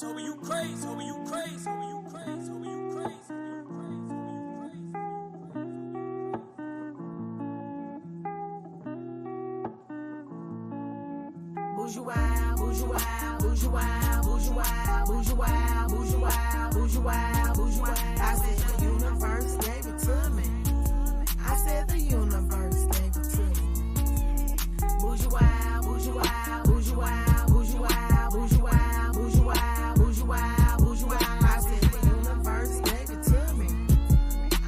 Toby, you crazy. Toby, you crazy. Toby, you crazy. Toby, you crazy. Bougiewild, Bougiewild, Bougiewild, Bougiewild, Bougiewild, Bougiewild, Bougiewild, Bougiewild. I said the universe gave it to me. I said the universe gave it to me. Bougiewild, Bougiewild, Bougiewild, Bougiewild, Bougiewild, Bougiewild, Bougiewild, Bougiewild. I said the universe gave it to me.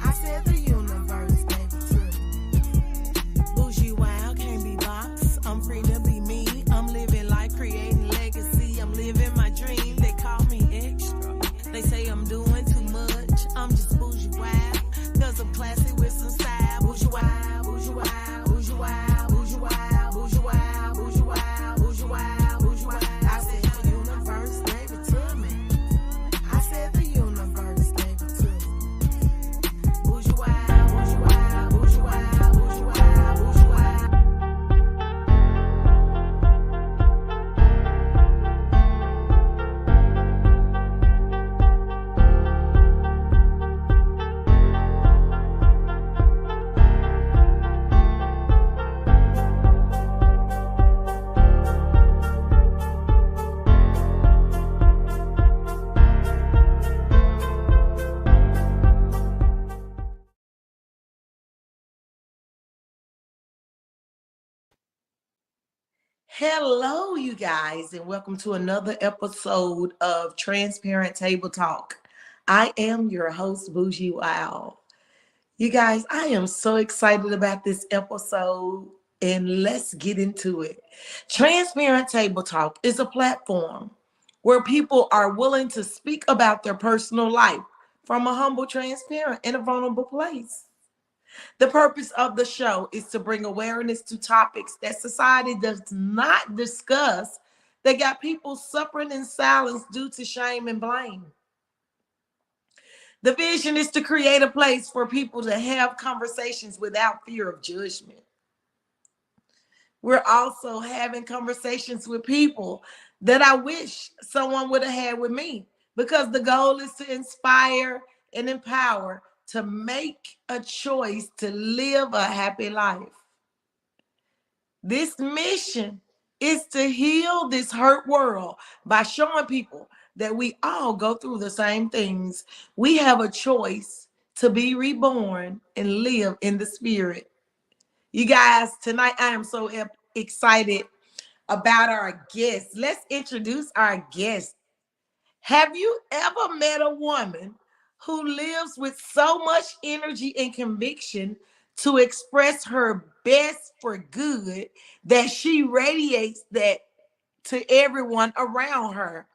I said the universe gave it to me. Bougiewild can't be boxed. I'm free to be me. I'm living life, creating legacy. I'm living my dream. They call me extra. They say I'm doing too much. I'm just bougie wild. Cause I'm classy with some style. Bougie wild, bougie wild, bougie wild, bougie wild, bougie wild, bougie wild, bougie wild, bougie wild. I said the universe gave it to me. I said the universe gave it to me. Bougie wild, bougie wild, bougie wild, bougie wild, bougie wild. Hello, you guys, and welcome to another episode of Transparent Table Talk. I am your host, Bougiewild. You guys, I am so excited about this episode, and let's get into it. Transparent Table Talk is a platform where people are willing to speak about their personal life from a humble, transparent, and a vulnerable place. The purpose of the show is to bring awareness to topics that society does not discuss that got people suffering in silence due to shame and blame. The vision is to create a place for people to have conversations without fear of judgment. We're also having conversations with people that I wish someone would have had with me because the goal is to inspire and empower to make a choice to live a happy life. This mission is to heal this hurt world by showing people that we all go through the same things. We have a choice to be reborn and live in the spirit. You guys, tonight I am so excited about our guest. Let's introduce our guest. Have you ever met a woman who lives with so much energy and conviction to express her best for good that she radiates that to everyone around her?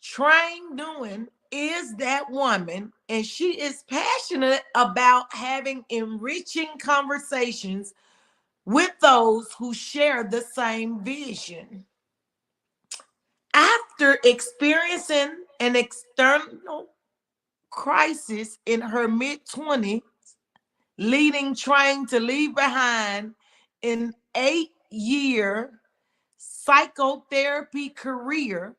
Trang Nguyen is that woman, and she is passionate about having enriching conversations with those who share the same vision. After experiencing an external crisis in her mid-20s, leading Trang to leave behind an 8-year psychotherapy career,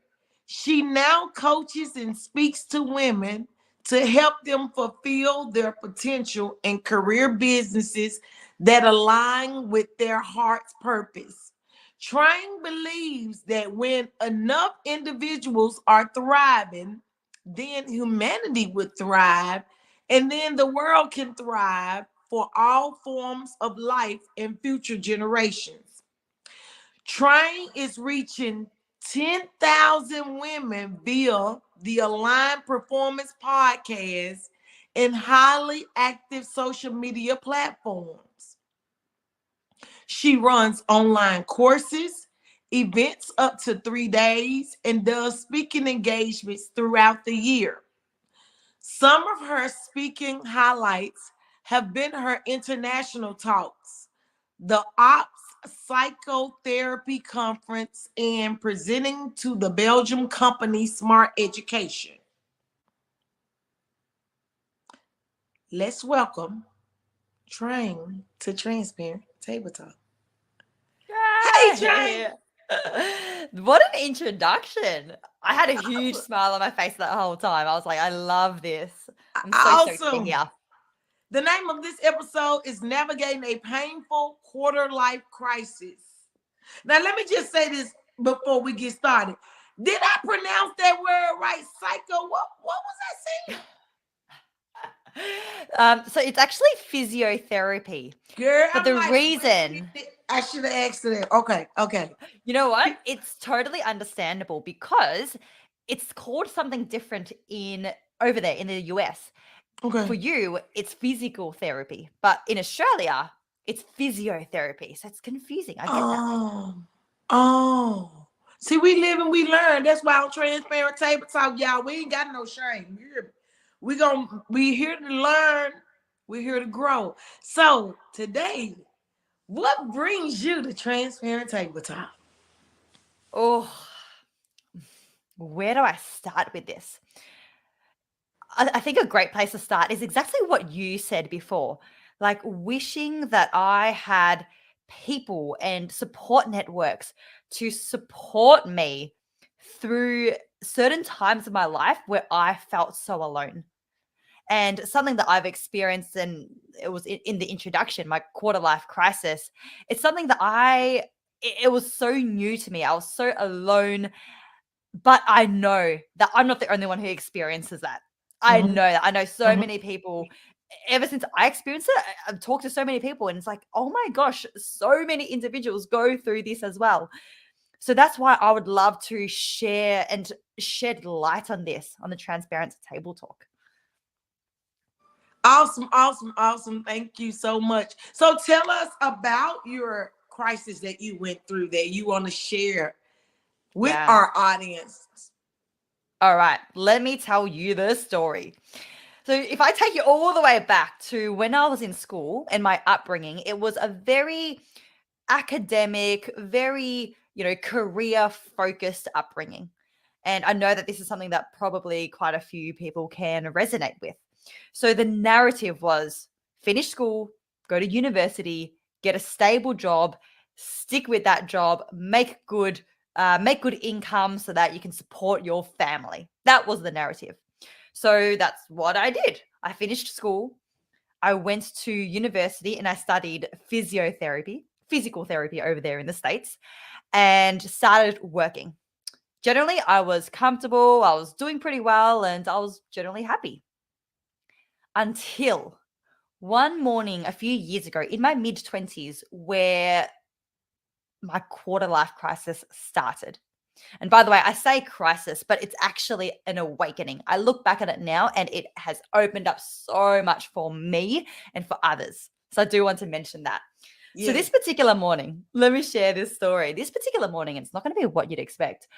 she now coaches and speaks to women to help them fulfill their potential in career businesses that align with their heart's purpose. Trang believes that when enough individuals are thriving, then humanity would thrive, and then the world can thrive for all forms of life and future generations. Trang is reaching 10,000 women via the Aligned Performance podcast and highly active social media platforms. She runs online courses, events up to 3 days, and does speaking engagements throughout the year. Some of her speaking highlights have been her international talks, the Ops Psychotherapy Conference, and presenting to the Belgium company Smart Education. Let's welcome Trang to Transparent Table Talk. Hey, Trang. What an introduction. I had a huge smile on my face that whole time. I was like, I love this. I'm so stoked to be Awesome. here. The name of this episode is Navigating a Painful Quarter Life Crisis. Now, let me just say this before we get started. Did I pronounce that word right? Psycho? What was I saying? So it's actually physiotherapy. Girl, But I'm the like, wait a reason, minute. I should have asked her that. Okay. you know what? It's totally understandable because it's called something different in over there in the US. For Okay. you, it's physical therapy, but in Australia, it's physiotherapy. So it's confusing. I get that. Oh, oh. See, we live and we learn. That's why I'm transparent table talk, y'all. We ain't got no shame. You hear me? We here to learn. We're here to grow. So today, what brings you to transparent table talk? Oh, where do I start with this? I think a great place to start is exactly what you said before, like wishing that I had people and support networks to support me through certain times of my life where I felt so alone. And something that I've experienced, and it was in the introduction, my quarter life crisis. It's something that it was so new to me. I was so alone, but I know that I'm not the only one who experiences that. I Mhm, know that. I know so mhm. many people. Ever since I experienced it, I've talked to so many people, and it's like, oh my gosh, so many individuals go through this as well. So that's why I would love to share and shed light on this on the Transparent Table Talk. Awesome. Thank you so much. So tell us about your crisis that you went through that you want to share with Yeah. our audience. All right. Let me tell you the story. So, if I take you all the way back to when I was in school and my upbringing, it was a very academic, very, career focused upbringing. And I know that this is something that probably quite a few people can resonate with. So the narrative was finish school, go to university, get a stable job, stick with that job, make good income so that you can support your family. That was the narrative. So that's what I did. I finished school. I went to university and I studied physical therapy over there in the States, and started working. Generally, I was comfortable, I was doing pretty well, and I was generally happy until one morning a few years ago in my mid 20s where my quarter life crisis started. And by the way, I say crisis, but it's actually an awakening. I look back at it now and it has opened up so much for me and for others. So I do want to mention that. So Yeah. this particular morning, let me share this story. This particular morning, it's not going to be what you'd expect.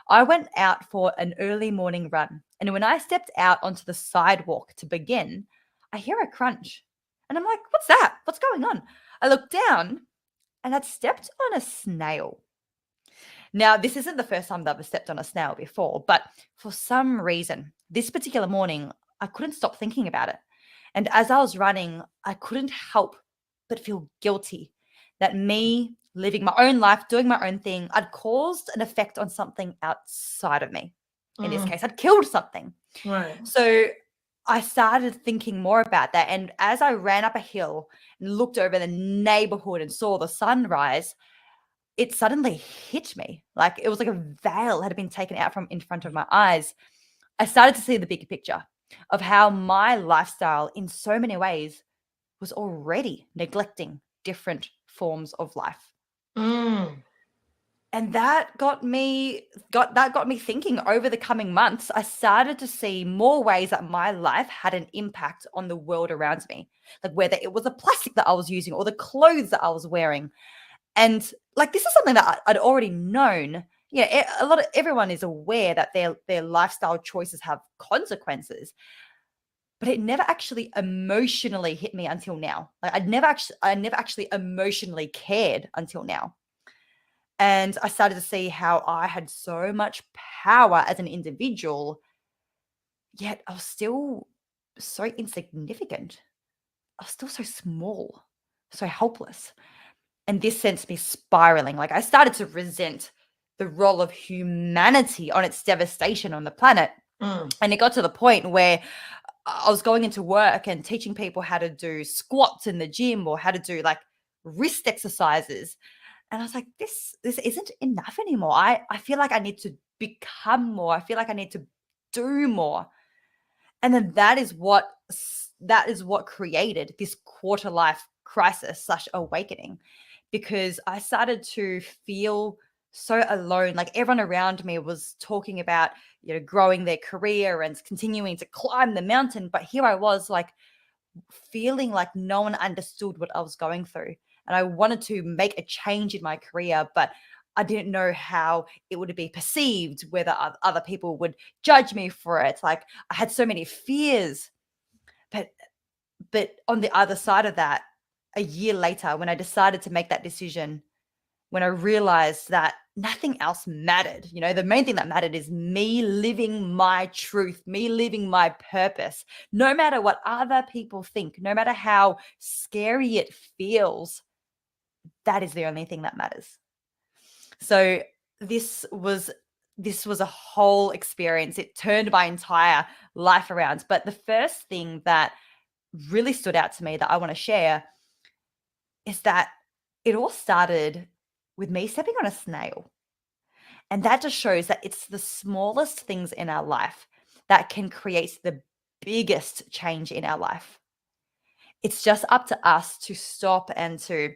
I went out for an early morning run. And when I stepped out onto the sidewalk to begin, I hear a crunch. And I'm like, what's that? What's going on? I look down and I'd stepped on a snail. Now, this isn't the first time that I've stepped on a snail before, but for some reason, this particular morning, I couldn't stop thinking about it. And as I was running, I couldn't help but feel guilty that me living my own life, doing my own thing, I'd caused an effect on something outside of me. In this Mm, case, I'd killed something. right. So I started thinking more about that. And as I ran up a hill and looked over the neighborhood and saw the sunrise, it suddenly hit me. Like it was like a veil had been taken out from in front of my eyes. I started to see the bigger picture of how my lifestyle, in so many ways, was already neglecting different forms of life. Mm, And that got me thinking. Over the coming months, I started to see more ways that my life had an impact on the world around me. Like whether it was the plastic that I was using or the clothes that I was wearing. And like this is something that I'd already known. Yeah, everyone is aware that their lifestyle choices have consequences, but it never actually emotionally hit me until now. Like I never actually emotionally cared until now. And I started to see how I had so much power as an individual, yet I was still so insignificant. I was still so small, so helpless. And this sent me spiraling. Like I started to resent the role of humanity on its devastation on the planet. Mm. And it got to the point where I was going into work and teaching people how to do squats in the gym or how to do like wrist exercises. And I was like, this isn't enough anymore. I feel like I need to become more. I feel like I need to do more. And then that is what created this quarter life crisis / awakening, because I started to feel so alone. Like everyone around me was talking about, growing their career and continuing to climb the mountain. But here I was like feeling like no one understood what I was going through. And I wanted to make a change in my career, but I didn't know how it would be perceived, whether other people would judge me for it. Like I had so many fears. But on the other side of that, a year later, when I decided to make that decision, when I realized that nothing else mattered, the main thing that mattered is me living my truth, me living my purpose, no matter what other people think, no matter how scary it feels, that is the only thing that matters. So this was a whole experience. It turned my entire life around. But the first thing that really stood out to me that I want to share is that it all started with me stepping on a snail. And that just shows that it's the smallest things in our life that can create the biggest change in our life. It's just up to us to stop and to,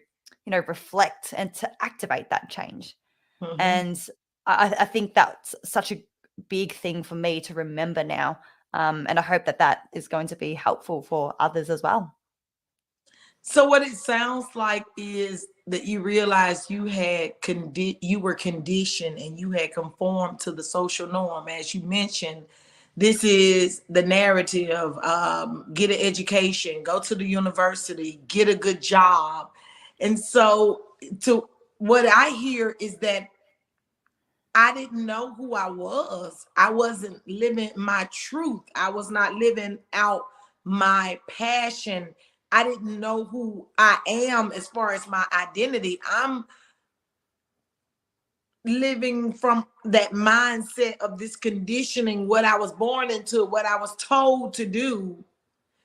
reflect and to activate that change. Mm-hmm. And I think that's such a big thing for me to remember now. And I hope that is going to be helpful for others as well. So what it sounds like is that you realized you were conditioned and you had conformed to the social norm. As you mentioned, this is the narrative: get an education, go to the university, get a good job. And so, to what I hear is that I didn't know who I was. I wasn't living my truth. I was not living out my passion. I didn't know who I am as far as my identity. I'm living from that mindset of this conditioning, what I was born into, what I was told to do.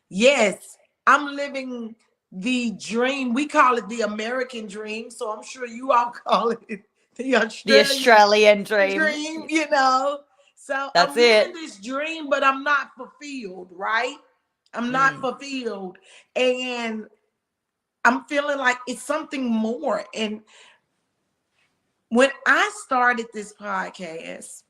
Yes, I'm living the dream. We call it the American dream. So I'm sure you all call it the Australian dream. So That's I'm living it. this dream, but I'm not fulfilled, right? I'm not fulfilled. And I'm feeling like it's something more. And when I started this podcast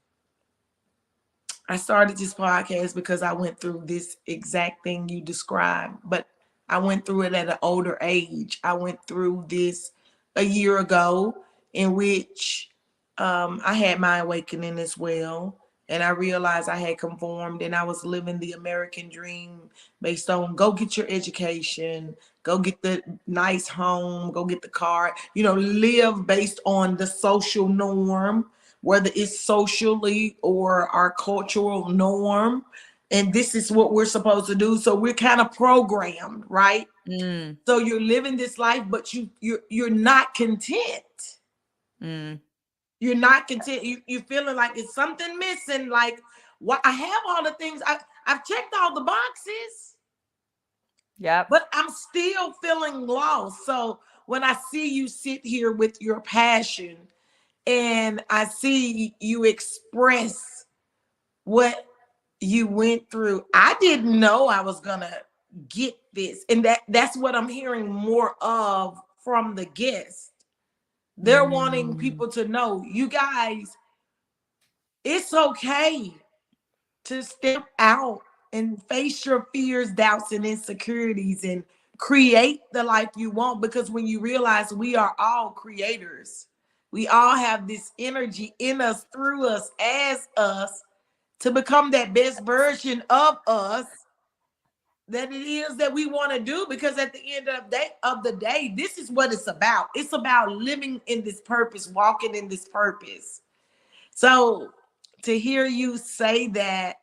because I went through this exact thing you described, but I went through it at an older age. I went through this a year ago, in which I had my awakening as well. And I realized I had conformed and I was living the American dream based on go get your education, go get the nice home, go get the car, live based on the social norm, whether it's socially or our cultural norm. And this is what we're supposed to do. So we're kind of programmed, right? So you're living this life, but you're not content. You're not content. You're feeling like it's something missing. Like, what? I have all the things. I've checked all the boxes. Yeah. But I'm still feeling lost. So when I see you sit here with your passion and I see you express what you went through, I didn't know I was gonna get this. And that's what I'm hearing more of from the guests. They're wanting people to know, you guys, it's okay to step out and face your fears, doubts, and insecurities and create the life you want. Because when you realize we are all creators, we all have this energy in us, through us, as us, to become that best version of us that it is that we want to do. Because at the end of the day, this is what it's about. It's about living in this purpose, walking in this purpose. So to hear you say that,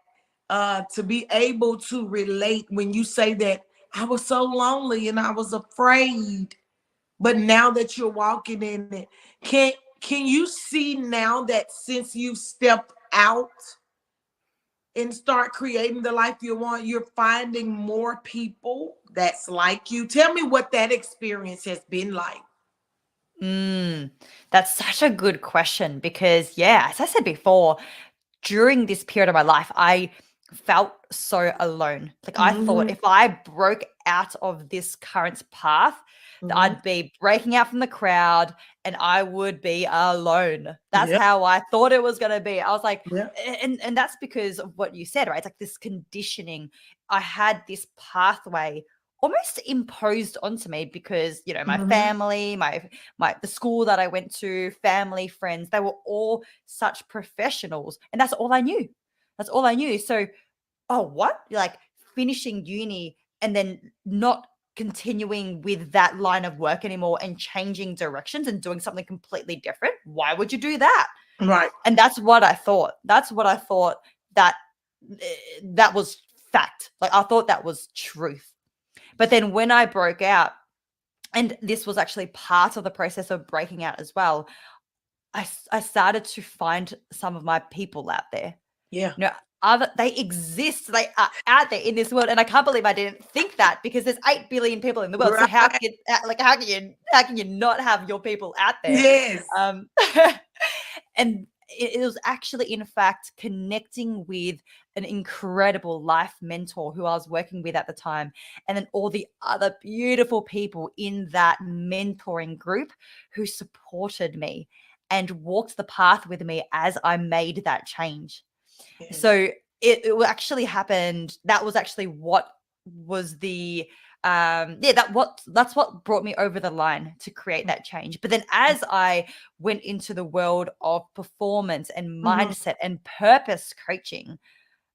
to be able to relate when you say that I was so lonely and I was afraid, but now that you're walking in it, can you see now that since you've stepped out and start creating the life you want, you're finding more people that's like you? Tell me what that experience has been like. Mm, that's such a good question because, yeah, as I said before, during this period of my life, I felt so alone. Like I thought Hmm. if I broke out of this current path, that Hmm. I'd be breaking out from the crowd and I would be alone. That's Yeah. how I thought it was going to be. I was like, Yeah. and that's because of what you said, right? It's like this conditioning. I had this pathway almost imposed onto me because, my Hmm. family, my the school that I went to, family, friends, they were all such professionals, and that's all I knew. That's all I knew. So, oh, what? Like finishing uni and then not continuing with that line of work anymore and changing directions and doing something completely different? Why would you do that? Right. And that's what I thought. That's what I thought that that was fact. Like I thought that was truth. But then when I broke out, and this was actually part of the process of breaking out as well, I started to find some of my people out there. Yeah. You know, they exist. They are out there in this world, and I can't believe I didn't think that because there's 8 billion people in the world. So Right. how can you not have your people out there? Yes. Um, and it was actually, in fact, connecting with an incredible life mentor who I was working with at the time, and then all the other beautiful people in that mentoring group who supported me and walked the path with me as I made that change. Yes. So it actually happened. That was actually what was the yeah, that's what brought me over the line to create that change. But then as I went into the world of performance and Hmm. mindset and purpose coaching,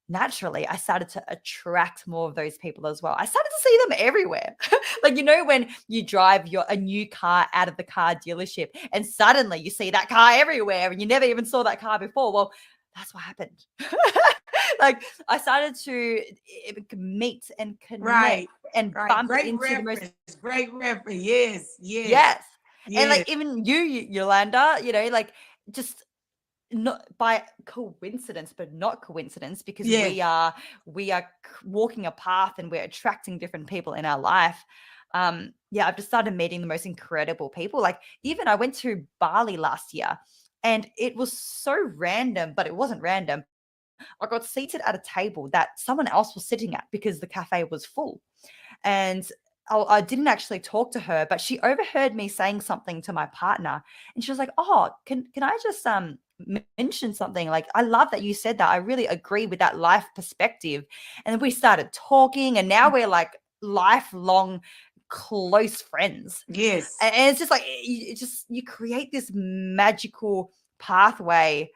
naturally I started to attract more of those people as well. I started to see them everywhere. Like, when you drive a new car out of the car dealership and suddenly you see that car everywhere and you never even saw that car before. Well, that's what happened. Like I started to meet and connect Right. and Right. bump Great into the most. reference. Great reference. Yes. Yes. Yes. And Yes. like even you, Yolanda, like just not by coincidence, but not coincidence, because Yes. we are walking a path and we're attracting different people in our life. Yeah, I've just started meeting the most incredible people. Like even I went to Bali last year, and it was so random, but it wasn't random. I got seated at a table that someone else was sitting at because the cafe was full. And I didn't actually talk to her, but she overheard me saying something to my partner, and she was like, "Oh, can I just mention something? Like, I love that you said that. I really agree with that life perspective." And then we started talking, and now we're like lifelong close friends. Yes. And it's just like you create this magical pathway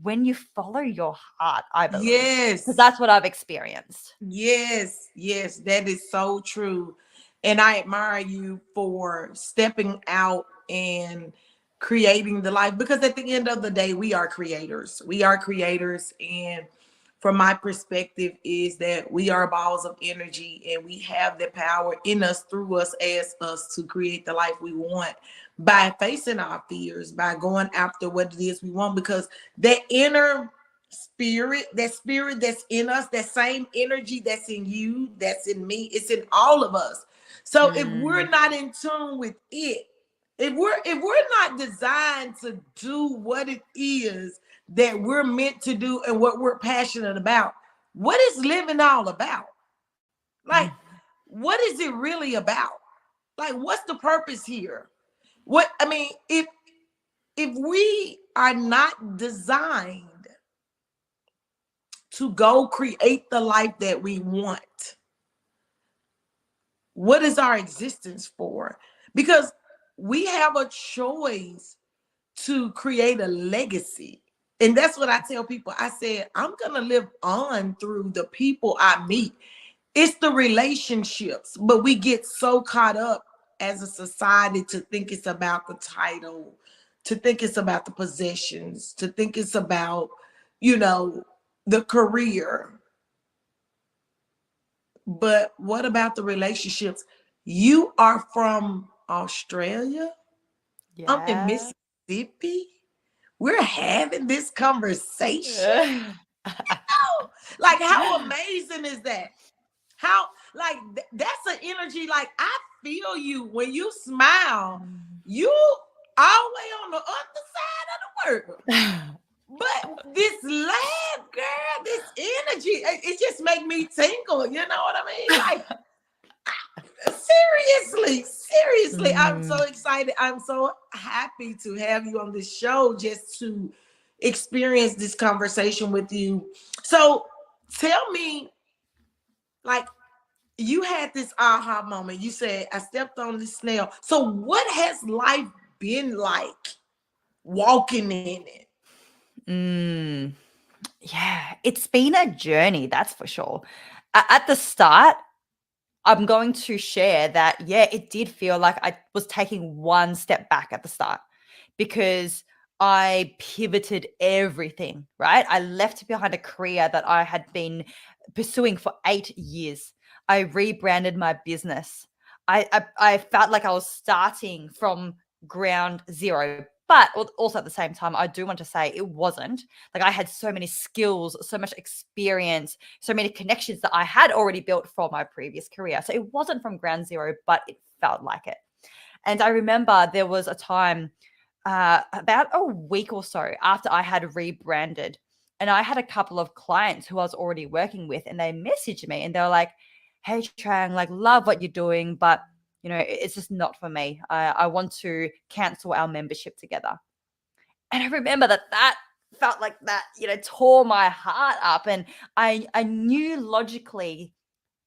when you follow your heart, I believe, because Yes. that's what I've experienced. Yes. Yes. That is so true. And I admire you for stepping out and creating the life, because at the end of the day, we are creators. We are creators. And from my perspective, is that we are balls of energy and we have the power in us, through us, as us, to create the life we want by facing our fears, by going after what it is we want. Because that inner spirit, that spirit that's in us, that same energy that's in you, that's in me, it's in all of us. So if we're Mm, not in tune with it, if we're not designed to do what it is that we're meant to do and what we're passionate about, what is living all about? Like, mm, what is it really about? Like, what's the purpose here? What I mean, if we are not designed to go create the life that we want, what is our existence for? Because we have a choice to create a legacy. And that's what I tell people. I said, I'm going to live on through the people I meet. It's the relationships, but we get so caught up as a society to think it's about the title, to think it's about the possessions, to think it's about, you know, the career. But what about the relationships? You are from Australia. I'm in yeah. Mississippi. we're having this conversation. Oh, like, how amazing is that? How, like, that's an energy. Like, I feel you when you smile. You all the way on the other side of the world. But this laugh, girl, this energy, it just make me tingle. You know what I mean? Like, seriously, I'm so excited. I'm so happy to have you on this show just to experience this conversation with you. So tell me, like, you had this aha moment. You said, I stepped on the snail. So what has life been like walking in it? Yeah, it's been a journey, that's for sure. At the start, I'm going to share that, yeah, it did feel like I was taking one step back at the start because I pivoted everything, right? I left behind a career that I had been pursuing for 8 years. I rebranded my business. I felt like I was starting from ground zero. But also at the same time, I do want to say it wasn't. Like, I had so many skills, so much experience, so many connections that I had already built for my previous career. So it wasn't from ground zero, but it felt like it. And I remember there was a time about a week or so after I had rebranded, and I had a couple of clients who I was already working with, and they messaged me and they were like, "Hey, Trang, like, love what you're doing, but it's just not for me. I want to cancel our membership together." And I remember that felt like that, tore my heart up. And I knew logically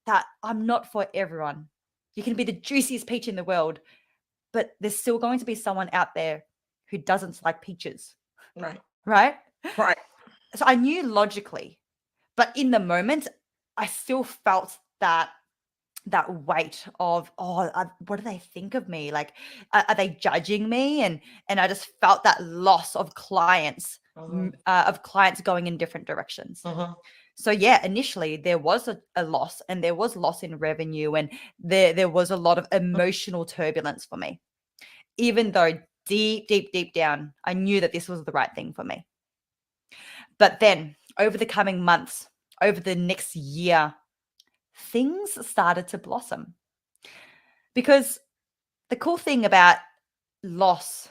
that I'm not for everyone. You can be the juiciest peach in the world, but there's still going to be someone out there who doesn't like peaches. Right. Right? Right. So I knew logically, but in the moment, I still felt that weight of, what do they think of me? Like, are they judging me? And I just felt that loss of clients, going in different directions. So yeah, initially there was a loss, and there was loss in revenue, and there was a lot of emotional turbulence for me, even though deep down, I knew that this was the right thing for me. But then over the coming months, over the next year, things started to blossom. Because the cool thing about loss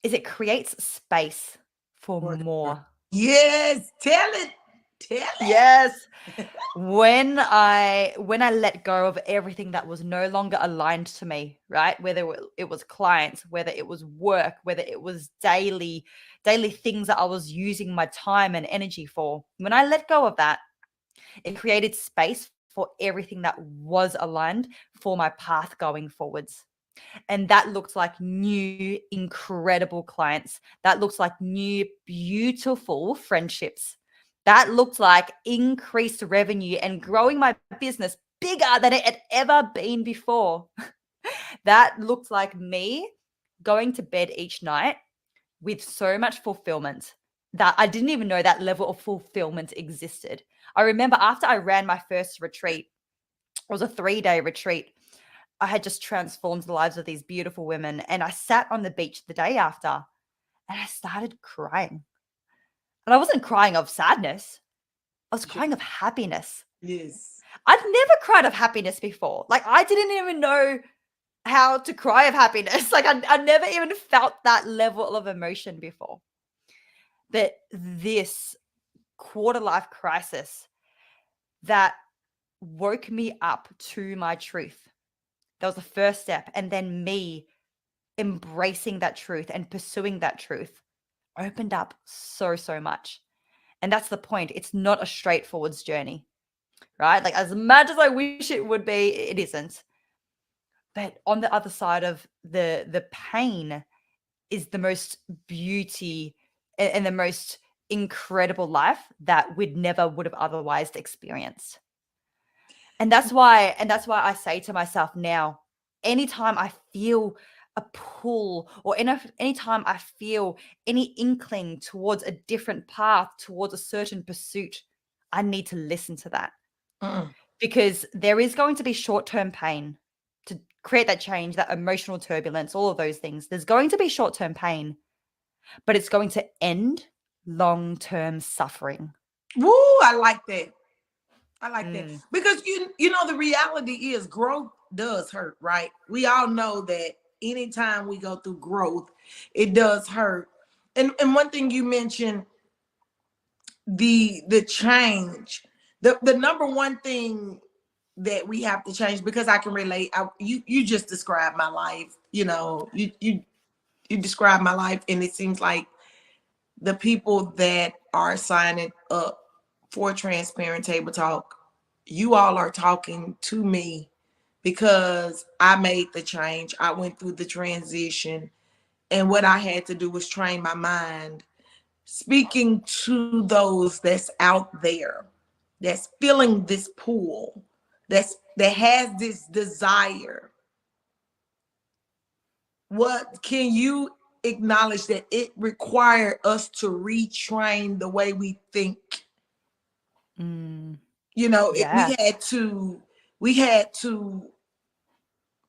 is it creates space for more. Yes, tell it. Yes. When I let go of everything that was no longer aligned to me, right? Whether it was clients, whether it was work, whether it was daily things that I was using my time and energy for. When I let go of that, it created space for everything that was aligned for my path going forwards. And that looked like new, incredible clients. That looks like new, beautiful friendships. That looked like increased revenue and growing my business bigger than it had ever been before. That looked like me going to bed each night with so much fulfillment that I didn't even know that level of fulfillment existed. I remember after I ran my first retreat, it was a 3-day retreat. I had just transformed the lives of these beautiful women. And I sat on the beach the day after and I started crying. And I wasn't crying of sadness. I was crying of happiness. Yes. I'd never cried of happiness before. Like, I didn't even know how to cry of happiness. Like, I never even felt that level of emotion before. But this quarter life crisis that woke me up to my truth. That was the first step. And then me embracing that truth and pursuing that truth opened up so much. And that's the point. It's not a straightforward journey, right? Like, as much as I wish it would be, it isn't. But on the other side of the pain is the most beauty and the most incredible life that we'd never would have otherwise experienced. And that's why I say to myself now, anytime I feel a pull, or anytime I feel any inkling towards a different path, towards a certain pursuit, I need to listen to that. Because there is going to be short-term pain to create that change, that emotional turbulence, all of those things. There's going to be short-term pain, but it's going to end long-term suffering. Woo, I like that. I like that Mm, because you know the reality is growth does hurt, right? We all know that anytime we go through growth, it does hurt. And one thing you mentioned, the change, the number one thing that we have to change, because I can relate. You just described my life. You know, you described my life, and it seems like the people that are signing up for Transparent Table Talk, you all are talking to me because I made the change. I went through the transition, and what I had to do was train my mind, speaking to those that's out there, that's feeling this pull, that has this desire. What can you acknowledge that it required us to retrain the way we think? mm, You know, yeah. we had to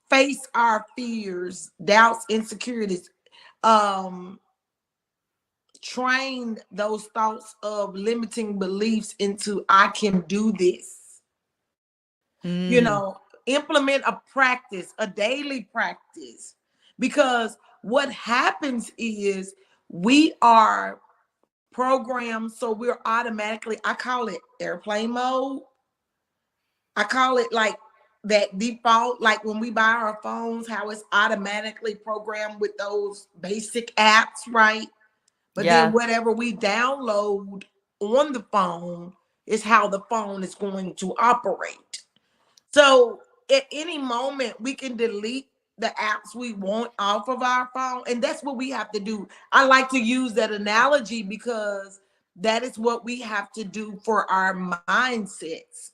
face our fears, doubts, insecurities, um train those thoughts of limiting beliefs into I can do this. You Mm, know, implement a practice, a daily practice, because what happens is we are programmed, so we're automatically, I call it airplane mode. I call it like that default, like when we buy our phones, how it's automatically programmed with those basic apps, right? But then yeah. whatever we download on the phone is how the phone is going to operate. So at any moment, we can delete the apps we want off of our phone. And that's what we have to do. I like to use that analogy because that is what we have to do for our mindsets.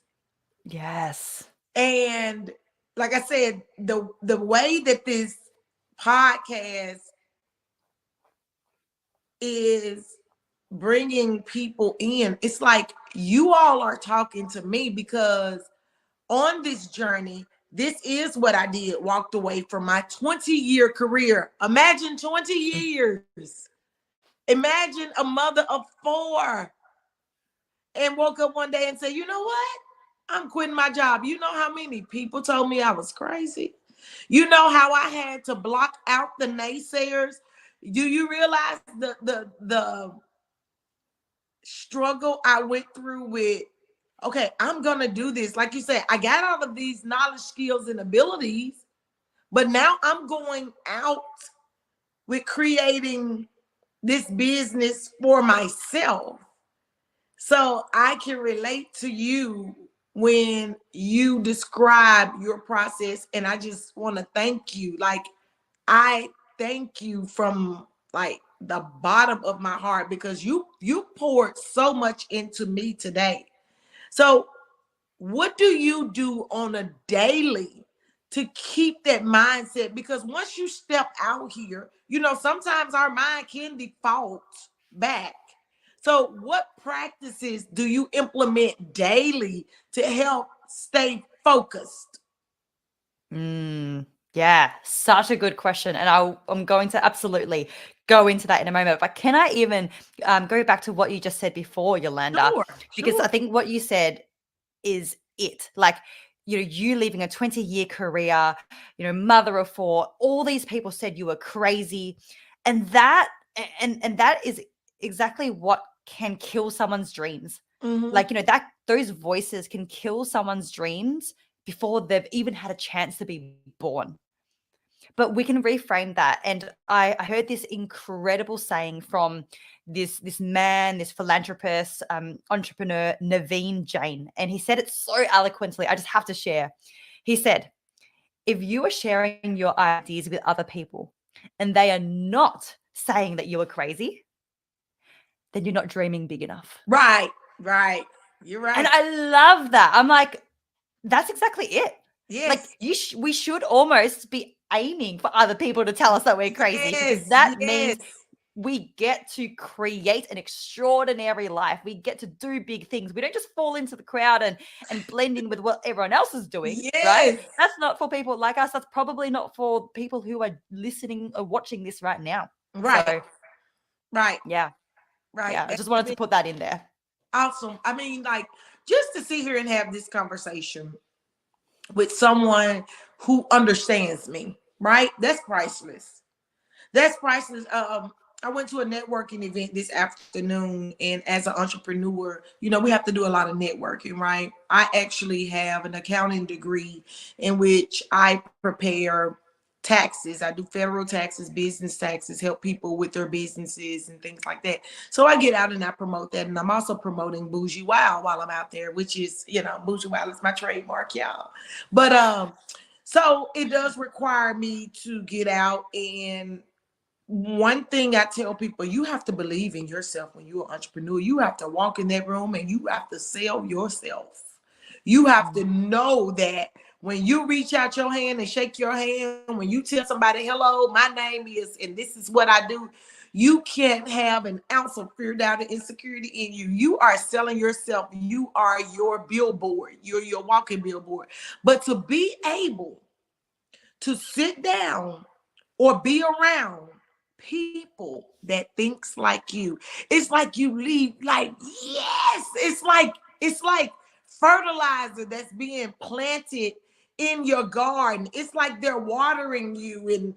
Yes. And like I said, the way that this podcast is bringing people in, it's like you all are talking to me because on this journey, this is what I did. Walked away from my 20-year career. Imagine 20 years. Imagine a mother of four, and woke up one day and said, you know what? I'm quitting my job. You know how many people told me I was crazy? You know how I had to block out the naysayers? Do you realize the struggle I went through with, okay, I'm gonna do this. Like you said, I got all of these knowledge, skills, and abilities, but now I'm going out with creating this business for myself. So I can relate to you when you describe your process. And I just want to thank you. Like, I thank you from like the bottom of my heart because you poured so much into me today. So what do you do on a daily to keep that mindset? Because once you step out here, you know, sometimes our mind can default back. So, what practices do you implement daily to help stay focused? Mm, yeah, such a good question. And I'm going to absolutely go into that in a moment. But can I even go back to what you just said before, Yolanda? Sure, Because I sure. think what you said is it. Like, you leaving a 20-year career, mother of four, all these people said you were crazy. And that is exactly what can kill someone's dreams. Mm-hmm. Like, that those voices can kill someone's dreams before they've even had a chance to be born. But we can reframe that. And I heard this incredible saying from this man, this philanthropist, entrepreneur, Naveen Jain. And he said it so eloquently. I just have to share. He said, if you are sharing your ideas with other people and they are not saying that you are crazy, then you're not dreaming big enough. Right, right. You're And right. I love that. I'm like, that's exactly it. Like, Yes, we should almost be aiming for other people to tell us that we're crazy, because yes, that means yes. we get to create an extraordinary life. We get to do big things. We don't just fall into the crowd and blend in with what everyone else is doing, right? Yes, That's not for people like us. That's probably not for people who are listening or watching this right now. right. So Right, Yeah. right. Yeah. I And just I wanted to mean, put that in there. awesome. I mean, like, just to sit here and have this conversation with someone who understands me, right? That's priceless. That's priceless. I went to a networking event this afternoon, and as an entrepreneur, we have to do a lot of networking, right? I actually have an accounting degree in which I prepare taxes. I do federal taxes, business taxes, help people with their businesses and things like that. So I get out and I promote that, and I'm also promoting Bougiewild while I'm out there, which is, Bougiewild is my trademark, y'all. But so it does require me to get out, and one thing I tell people, you have to believe in yourself when you're an entrepreneur. You have to walk in that room and you have to sell yourself. You have to Mm. know that when you reach out your hand and shake your hand, when you tell somebody, hello, my name is, and this is what I do, you can't have an ounce of fear, doubt, and insecurity in you. You are selling yourself. You are your billboard. You're your walking billboard. But to be able to sit down or be around people that thinks like you, it's like you leave like, yes, it's like fertilizer that's being planted in your garden. It's like they're watering you, and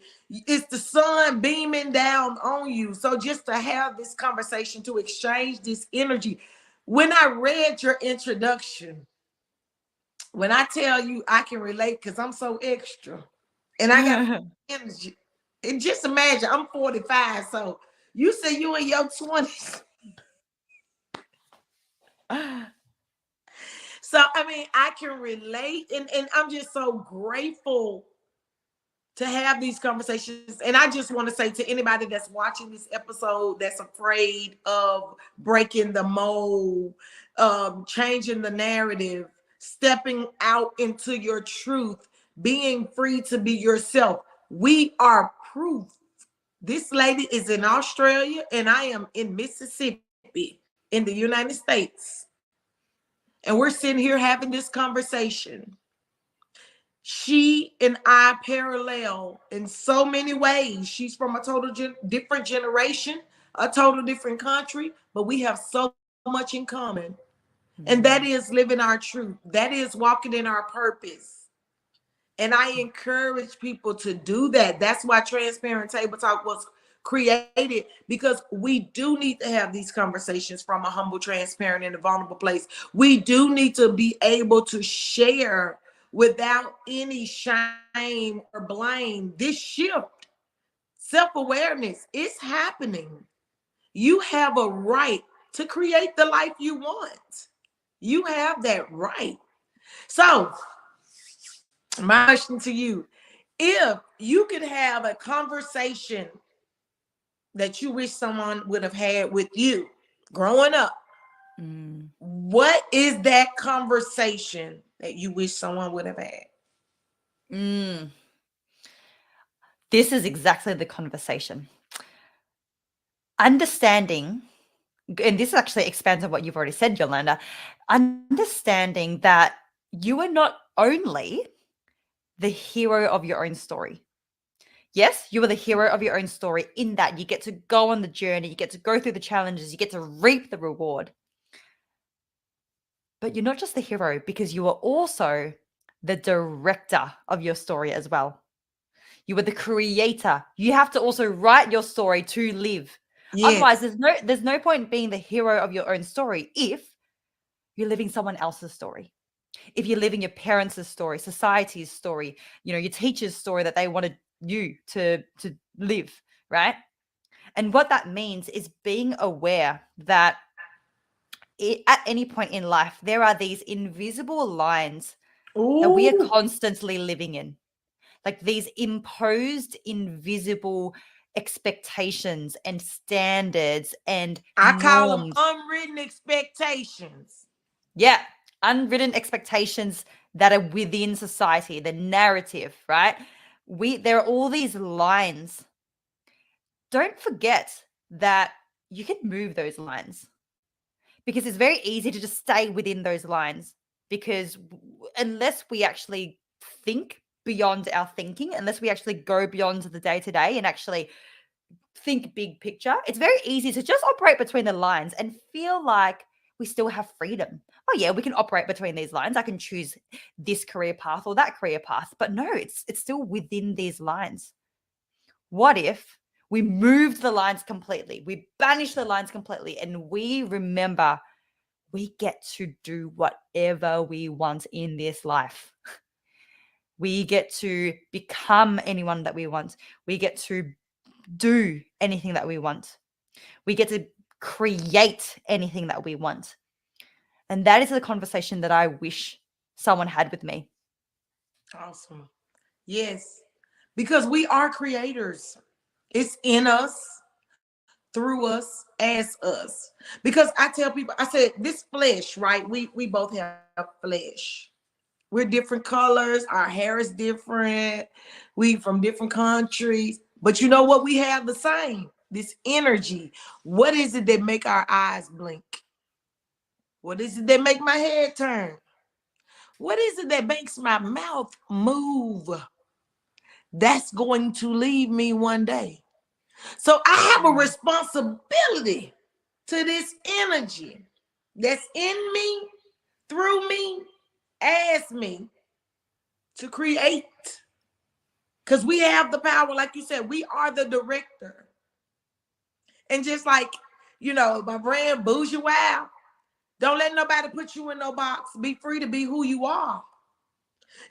it's the sun beaming down on you. So just to have this conversation, to exchange this energy, when I read your introduction, when I tell you I can relate because I'm so extra and I got energy. And just imagine, I'm 45. So you say you in your 20s. So I mean, I can relate, and I'm just so grateful to have these conversations. And I just want to say to anybody that's watching this episode that's afraid of breaking the mold, changing the narrative, stepping out into your truth, being free to be yourself. We are proof. This lady is in Australia and I am in Mississippi in the United States. And we're sitting here having this conversation. She and I parallel in so many ways. She's from a total different generation, a total different country, but we have so much in common. And that Mm. is living our truth. That is walking in our purpose. And I encourage people to do that. That's why Transparent Table Talk was created, because we do need to have these conversations from a humble, transparent, and a vulnerable place. We do need to be able to share without any shame or blame. This shift, self-awareness, is happening. You have a right to create the life you want. You have that right. So, my question to you, if you could have a conversation that you wish someone would have had with you growing up, Mm. what is that conversation that you wish someone would have had? Mm. This is exactly the conversation. Understanding, and this actually expands on what you've already said, Yolanda, understanding that you are not only the hero of your own story. Yes, you are the hero of your own story in that you get to go on the journey, you get to go through the challenges, you get to reap the reward. But you're not just the hero, because you are also the director of your story as well. You are the creator. You have to also write your story to live. Otherwise, Yes. there's no point being the hero of your own story if you're living someone else's story. If you're living your parents' story, society's story, your teacher's story that they wanted you to live, right? And what that means is being aware that at any point in life, there are these invisible lines that we are Ooh, constantly living in, like these imposed, invisible expectations and standards and I call them norms. unwritten expectations. Yeah, unwritten expectations that are within society, the narrative, right? There are all these lines. Don't forget that you can move those lines, because it's very easy to just stay within those lines, because unless we actually think beyond our thinking, unless we actually go beyond the day to day and actually think big picture, it's very easy to just operate between the lines and feel like we still have freedom. Oh yeah, we can operate between these lines. I can choose this career path or that career path. But no, it's still within these lines. What if we moved the lines completely? We banish the lines completely and we remember we get to do whatever we want in this life. We get to become anyone that we want. We get to do anything that we want. We get to create anything that we want. And that is the conversation that I wish someone had with me. Awesome. Yes. Because we are creators. It's in us, through us, as us. Because I tell people, I said, this flesh, right? We both have flesh. We're different colors, our hair is different, we from different countries. But you know what? We have the same, this energy. What is it that make our eyes blink? What is it that make my head turn? What is it that makes my mouth move? That's going to leave me one day. So I have a responsibility to this energy that's in me, through me, as me, to create. Because we have the power, like you said, we are the director. And just like, my brand, Bougiewild, don't let nobody put you in no box. Be free to be who you are.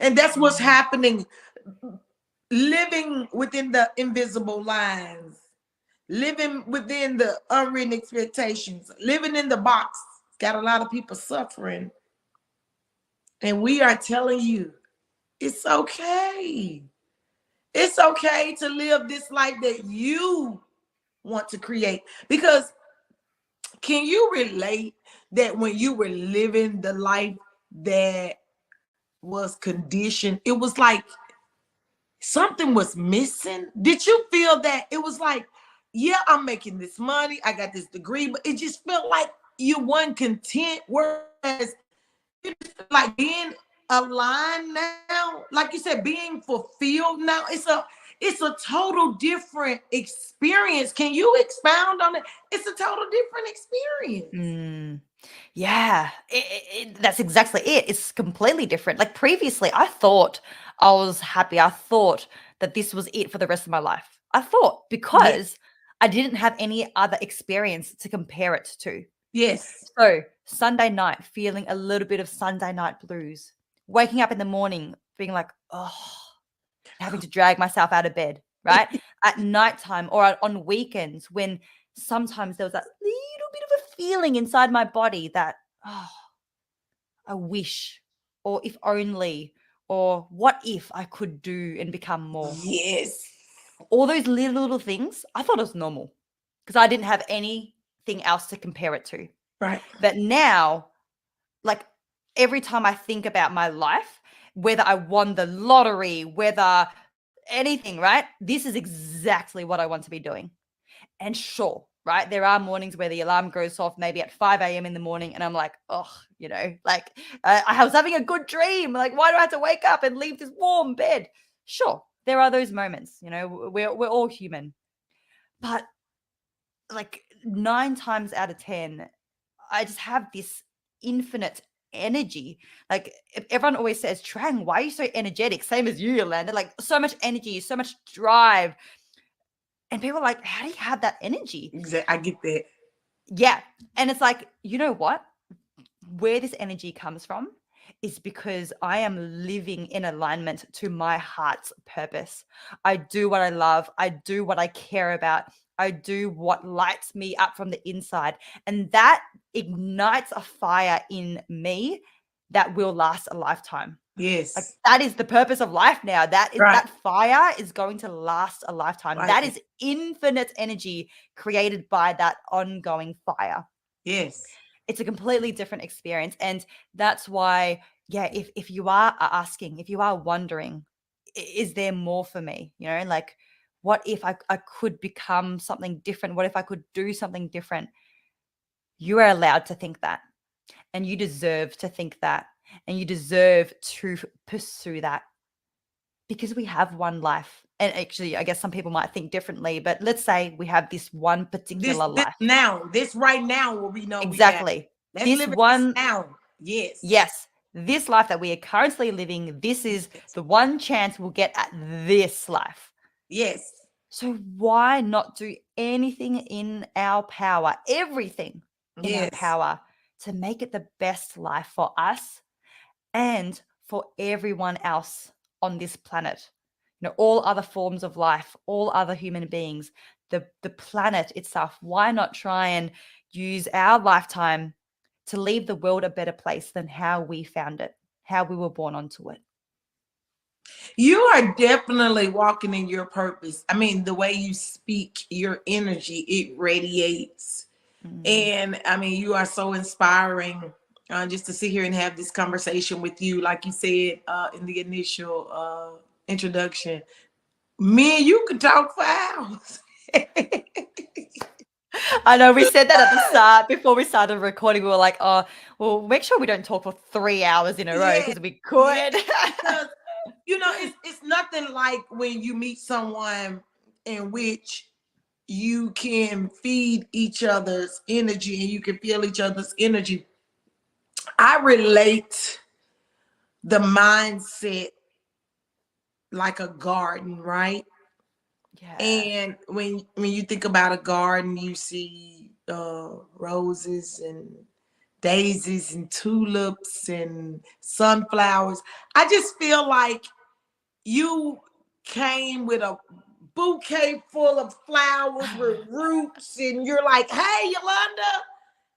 And that's what's happening. Living within the invisible lines, living within the unwritten expectations, living in the box. Got a lot of people suffering. And we are telling you, it's okay. It's okay to live this life that you want to create. Because can you relate that when you were living the life that was conditioned, it was like something was missing? Did you feel that it was like, yeah, I'm making this money, I got this degree, but it just felt like you weren't content, whereas like being aligned now, like you said, being fulfilled now, it's a total different experience. Can you expound on it? It's a total different experience. Yeah, that's exactly it. It's completely different. Like previously, I thought I was happy. I thought that this was it for the rest of my life. I thought Yes. because I didn't have any other experience to compare it to. Yes. So Sunday night, feeling a little bit of Sunday night blues, waking up in the morning, being like, oh, having to drag myself out of bed, right? At nighttime or on weekends when sometimes there was that little bit of a feeling inside my body that, oh, I wish, or if only, or what if I could do and become more. Yes. All those little things, I thought it was normal because I didn't have anything else to compare it to. Right. But now, like every time I think about my life, whether I won the lottery, whether anything, right? This is exactly what I want to be doing. And sure, right? There are mornings where the alarm goes off maybe at 5 a.m. in the morning and I'm like, oh, like I was having a good dream. Like, why do I have to wake up and leave this warm bed? Sure, there are those moments, we're all human. But like 9 times out of 10, I just have this infinite energy. Like everyone always says, Trang, why are you so energetic? Same as you, Yolanda. Like so much energy, so much drive. And people are like, how do you have that energy? I get that. Yeah. And it's like, you know what? Where this energy comes from is because I am living in alignment to my heart's purpose. I do what I love. I do what I care about. I do what lights me up from the inside. And that ignites a fire in me that will last a lifetime. Yes. Like that is the purpose of life now. That is Right. that fire is going to last a lifetime. Right. That is infinite energy created by that ongoing fire. Yes. It's a completely different experience. And that's why, yeah, if you are asking, if you are wondering, is there more for me? Like what if I could become something different? What if I could do something different? You are allowed to think that. And you deserve to think that. And you deserve to pursue that. Because we have one life and actually, I guess some people might think differently, but let's say we have this one particular life. This right now, where we know we got. Exactly. Let's This live in this one, now. Yes. yes, this life that we are currently living, this is Yes. the one chance we'll get at this life. Yes. So why not do anything in our power, everything in our Yes. power, to make it the best life for us and for everyone else on this planet? You know, all other forms of life, all other human beings, the planet itself. Why not try and use our lifetime to leave the world a better place than how we found it, how we were born onto it? You are definitely walking in your purpose. I mean, the way you speak, your energy, it radiates. Mm. And I mean, you are so inspiring, just to sit here and have this conversation with you. Like you said, in the initial introduction, me and you could talk for hours. I know we said that at the start before we started recording. We were like, oh, well, make sure we don't talk for 3 hours in a row Yeah, because we yeah. could. Because it's nothing like when you meet someone in which you can feed each other's energy and you can feel each other's energy. I relate the mindset like a garden, right? Yeah. And when you think about a garden, you see roses and daisies and tulips and sunflowers. I just feel like you came with a bouquet full of flowers with roots, and you're like, "Hey, Yolanda,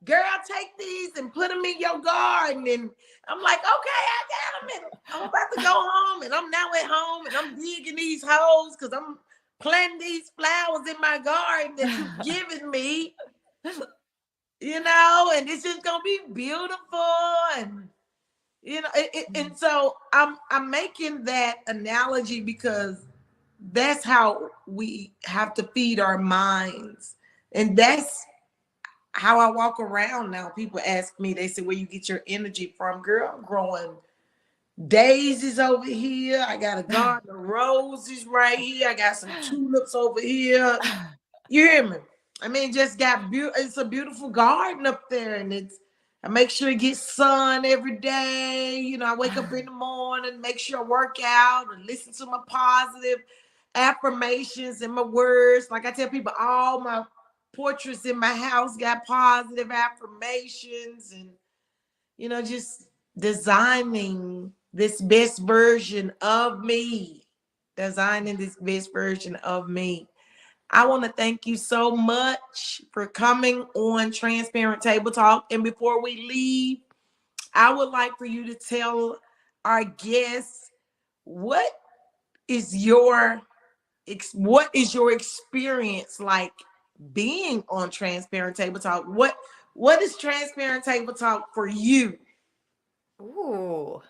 girl, take these and put them in your garden." And I'm like, "Okay, I got them." And I'm about to go home, and I'm now at home, and I'm digging these holes because I'm planting these flowers in my garden that you've given me, and it's just gonna be beautiful. And and so I'm making that analogy because that's how we have to feed our minds, and that's how I walk around now. People ask me, they say, "Where you get your energy from?" Girl, I'm growing daisies over here. I got a garden of roses right here. I got some tulips over here. You hear me? I mean, just got beautiful. It's a beautiful garden up there, and I make sure it gets sun every day. I wake up in the morning, make sure I work out and listen to my positive affirmations and my words. Like I tell people, all my portraits in my house got positive affirmations, and just designing this best version of me. Designing this best version of me. I want to thank you so much for coming on Transparent Table Talk. And before we leave, I would like for you to tell our guests what is your what is your experience like being on Transparent Table Talk? What is Transparent Table Talk for you? Ooh.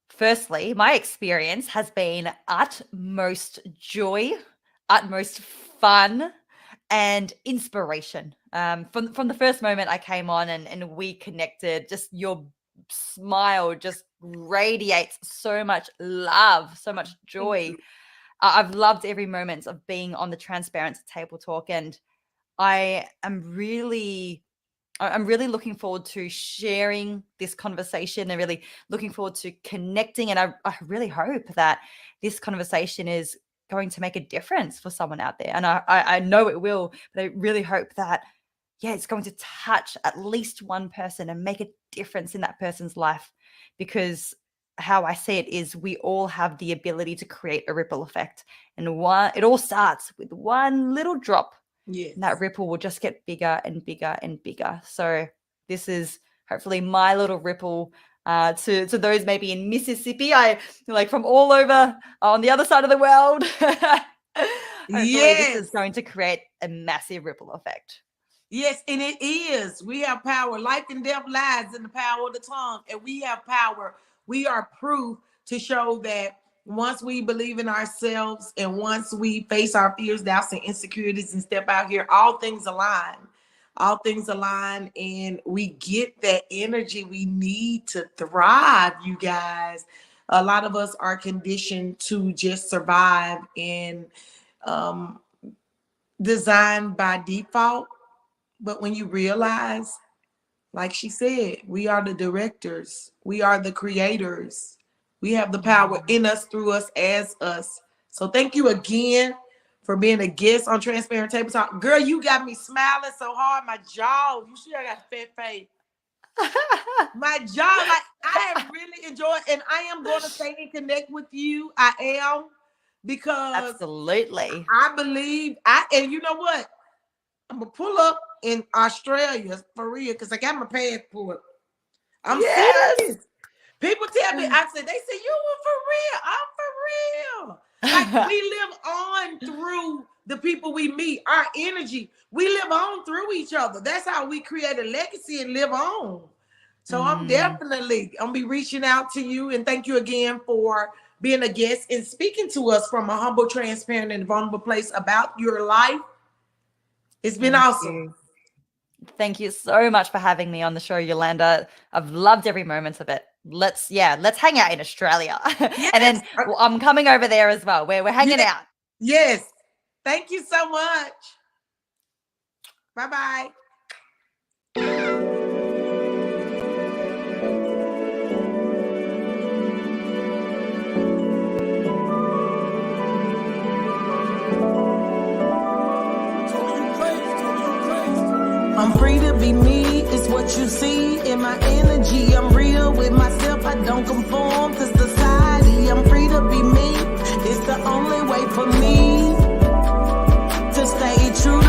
Firstly, my experience has been utmost joy, utmost fun, and inspiration. From the first moment I came on and we connected, just your smile just radiates so much love, so much Thank joy. you. I've loved every moment of being on the Transparent Table Talk, and I am really I'm really looking forward to sharing this conversation and really looking forward to connecting. And I really hope that this conversation is going to make a difference for someone out there. And I know it will, but I really hope that, yeah, it's going to touch at least one person and make a difference in that person's life. Because how I see it is we all have the ability to create a ripple effect. And it all starts with one little drop, and that Yes. ripple will just get bigger and bigger and bigger. So this is hopefully my little ripple to those maybe in Mississippi, I like from all over on the other side of the world. Hopefully this is Yes. going to create a massive ripple effect. Yes, and it is. We have power. Life and death lies in the power of the tongue, and we have power. We are proof to show that once we believe in ourselves and once we face our fears, doubts, and insecurities and step out here, all things align. All things align, and we get that energy we need to thrive, you guys. a lot of us are conditioned to just survive and designed by default. But when you realize, like she said, we are the directors, we are the creators, we have the power in us, through us, as us. So thank you again for being a guest on Transparent Table Talk. Girl, you got me smiling so hard, my jaw. You see, I got a fat face. My jaw, like, I have really enjoyed, and I am going to stay and connect with you. I am, because Absolutely. I believe and you know what? I'm gonna pull up in Australia for real, because I got my passport. I'm serious. People tell me, I said, they say, you were for real. I'm for real. Like, we live on through the people we meet, our energy. We live on through each other. That's how we create a legacy and live on. So I'm definitely gonna be reaching out to you, and thank you again for being a guest and speaking to us from a humble, transparent, and vulnerable place about your life. It's been awesome. Thank you so much for having me on the show, Yolanda. I've loved every moment of it. Let's hang out in Australia. Yes. And then I'm coming over there as well. We're hanging out. Yes. Thank you so much. Bye-bye. I'm free to be me, it's what you see in my energy. I'm real with myself, I don't conform to society. I'm free to be me, it's the only way for me to stay true